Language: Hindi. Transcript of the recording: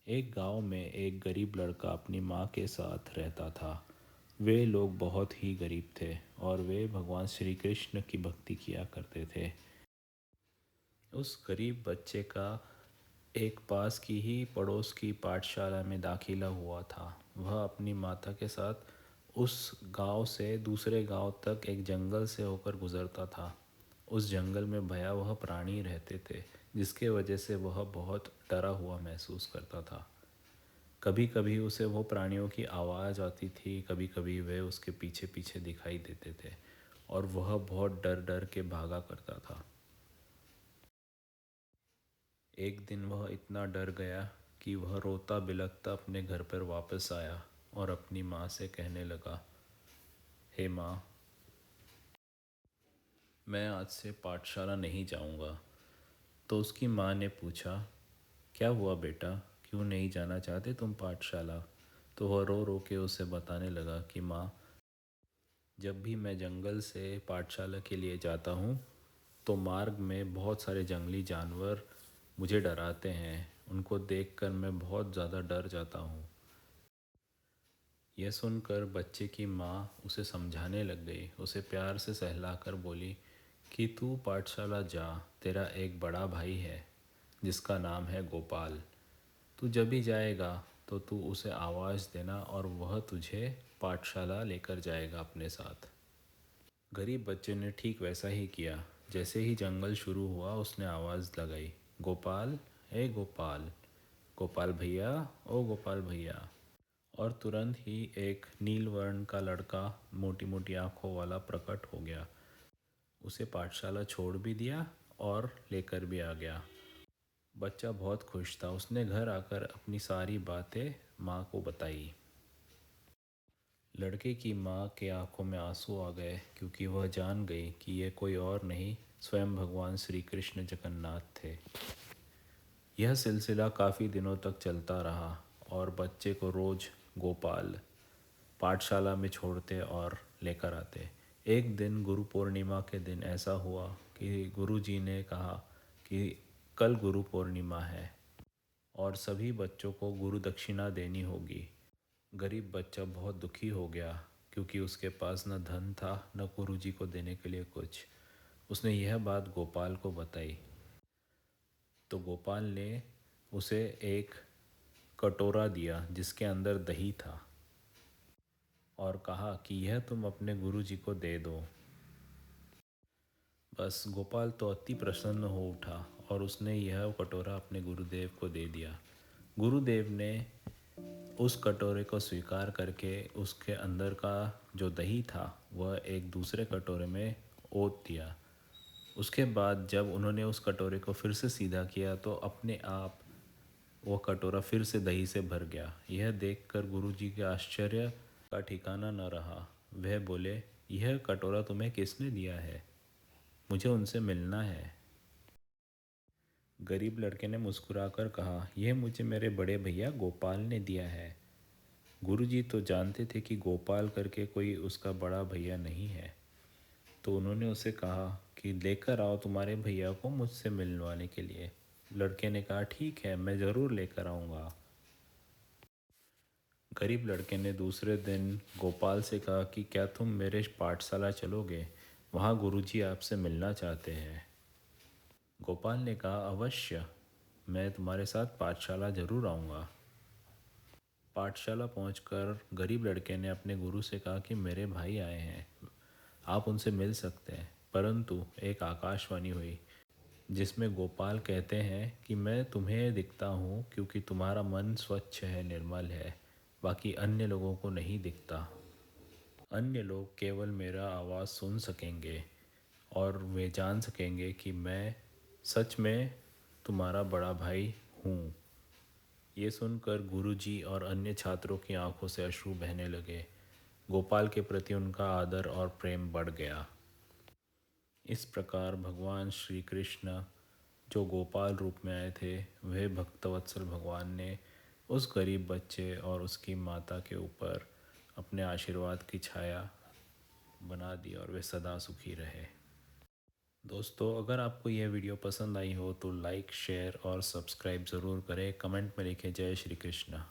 एक गांव में एक गरीब लड़का अपनी माँ के साथ रहता था। वे लोग बहुत ही गरीब थे और वे भगवान श्री कृष्ण की भक्ति किया करते थे। उस गरीब बच्चे का एक पास की ही पड़ोस की पाठशाला में दाखिला हुआ था। वह अपनी माता के साथ उस गांव से दूसरे गांव तक एक जंगल से होकर गुजरता था। उस जंगल में भयावह प्राणी रहते थे, जिसके वजह से वह बहुत डरा हुआ महसूस करता था। कभी कभी उसे वो प्राणियों की आवाज़ आती थी, कभी कभी वे उसके पीछे पीछे दिखाई देते थे और वह बहुत डर डर के भागा करता था। एक दिन वह इतना डर गया कि वह रोता बिलखता अपने घर पर वापस आया और अपनी माँ से कहने लगा, हे माँ, मैं आज से पाठशाला नहीं जाऊँगा। तो उसकी माँ ने पूछा, क्या हुआ बेटा, क्यों नहीं जाना चाहते तुम पाठशाला? तो वह रो रो के उसे बताने लगा कि माँ, जब भी मैं जंगल से पाठशाला के लिए जाता हूँ तो मार्ग में बहुत सारे जंगली जानवर मुझे डराते हैं। उनको देखकर मैं बहुत ज़्यादा डर जाता हूँ। यह सुनकर बच्चे की माँ उसे समझाने लग गई। उसे प्यार से सहलाकर बोली कि तू पाठशाला जा, तेरा एक बड़ा भाई है जिसका नाम है गोपाल। तू जब भी जाएगा तो तू उसे आवाज़ देना और वह तुझे पाठशाला लेकर जाएगा अपने साथ। गरीब बच्चे ने ठीक वैसा ही किया। जैसे ही जंगल शुरू हुआ उसने आवाज़ लगाई, गोपाल, हे गोपाल, गोपाल भैया, ओ गोपाल भैया। और तुरंत ही एक नील वर्ण का लड़का मोटी मोटी आंखों वाला प्रकट हो गया। उसे पाठशाला छोड़ भी दिया और लेकर भी आ गया। बच्चा बहुत खुश था। उसने घर आकर अपनी सारी बातें माँ को बताई। लड़के की माँ के आंखों में आंसू आ गए, क्योंकि वह जान गई कि ये कोई और नहीं, स्वयं भगवान श्री कृष्ण जगन्नाथ थे। यह सिलसिला काफ़ी दिनों तक चलता रहा और बच्चे को रोज़ गोपाल पाठशाला में छोड़ते और लेकर आते। एक दिन गुरु पूर्णिमा के दिन ऐसा हुआ कि गुरु जी ने कहा कि कल गुरु पूर्णिमा है और सभी बच्चों को गुरु दक्षिणा देनी होगी। गरीब बच्चा बहुत दुखी हो गया, क्योंकि उसके पास न धन था न गुरु जी को देने के लिए कुछ। उसने यह बात गोपाल को बताई। तो गोपाल ने उसे एक कटोरा दिया जिसके अंदर दही था और कहा कि यह तुम अपने गुरु जी को दे दो। बस गोपाल तो अति प्रसन्न हो उठा और उसने यह कटोरा अपने गुरुदेव को दे दिया। गुरुदेव ने उस कटोरे को स्वीकार करके उसके अंदर का जो दही था वह एक दूसरे कटोरे में ओत दिया। उसके बाद जब उन्होंने उस कटोरे को फिर से सीधा किया तो अपने आप वह कटोरा फिर से दही से भर गया। यह देखकर गुरुजी के आश्चर्य का ठिकाना न रहा। वह बोले, यह कटोरा तुम्हें किसने दिया है? मुझे उनसे मिलना है। गरीब लड़के ने मुस्कुराकर कहा, यह मुझे मेरे बड़े भैया गोपाल ने दिया है। गुरुजी तो जानते थे कि गोपाल करके कोई उसका बड़ा भैया नहीं है। तो उन्होंने उसे कहा कि लेकर आओ तुम्हारे भैया को मुझसे मिलवाने के लिए। लड़के ने कहा, ठीक है, मैं ज़रूर लेकर आऊँगा। गरीब लड़के ने दूसरे दिन गोपाल से कहा कि क्या तुम मेरे पाठशाला चलोगे? वहाँ गुरुजी आपसे मिलना चाहते हैं। गोपाल ने कहा, अवश्य, मैं तुम्हारे साथ पाठशाला ज़रूर आऊँगा। पाठशाला पहुंचकर गरीब लड़के ने अपने गुरु से कहा कि मेरे भाई आए हैं, आप उनसे मिल सकते हैं। परंतु एक आकाशवाणी हुई जिसमें गोपाल कहते हैं कि मैं तुम्हें दिखता हूँ क्योंकि तुम्हारा मन स्वच्छ है, निर्मल है, बाकी अन्य लोगों को नहीं दिखता। अन्य लोग केवल मेरा आवाज़ सुन सकेंगे और वे जान सकेंगे कि मैं सच में तुम्हारा बड़ा भाई हूँ। ये सुनकर गुरुजी और अन्य छात्रों की आंखों से अश्रु बहने लगे। गोपाल के प्रति उनका आदर और प्रेम बढ़ गया। इस प्रकार भगवान श्री कृष्ण जो गोपाल रूप में आए थे, वह भक्तवत्सल भगवान ने उस गरीब बच्चे और उसकी माता के ऊपर अपने आशीर्वाद की छाया बना दी और वे सदा सुखी रहे। दोस्तों, अगर आपको यह वीडियो पसंद आई हो तो लाइक शेयर और सब्सक्राइब ज़रूर करें। कमेंट में लिखें जय श्री कृष्ण।